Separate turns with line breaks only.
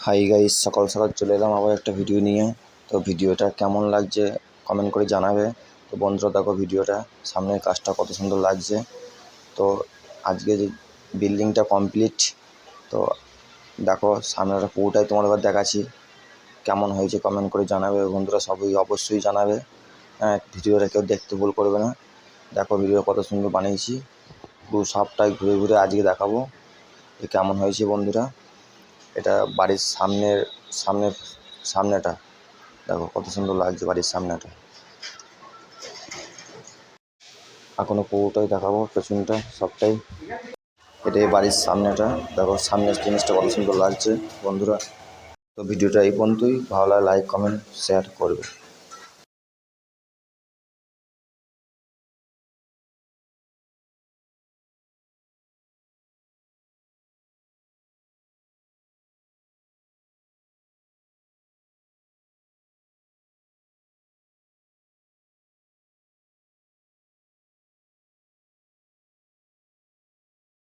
Hi guys, সকাল সকাল চলে এলাম আবার একটা ভিডিও নিয়ে। তো ভিডিওটা কেমন লাগছে কমেন্ট করে জানাবে। তো বন্ধুরা দেখো ভিডিওটা, সামনের কাজটা কত সুন্দর লাগছে। তো আজকে যে বিল্ডিংটা কমপ্লিট, তো দেখো সামনেটা পুরোটাই তোমাদের দেখাচ্ছি। কেমন হয়েছে কমেন্ট করে জানাবে বন্ধুরা, সবই অবশ্যই জানাবে। হ্যাঁ, ভিডিওটা কেউ দেখতে ভুল করবে না। দেখো ভিডিও কত সুন্দর বানিয়েছি, পুরো সবটাই ঘুরে ঘুরে আজকে দেখাবো যে কেমন হয়েছে বন্ধুরা। এটা বাড়ির সামনেটা দেখো কত সুন্দর লাগছে, বাড়ির সামনেটা। এখনো পুরোটাই দেখাবো, পেছনটা সবটাই। এটাই বাড়ির সামনেটা, দেখো সামনের জিনিসটা কত সুন্দর লাগছে বন্ধুরা। তো ভিডিওটা এই পর্যন্তই, ভালো লাগে লাইক কমেন্ট শেয়ার করবে।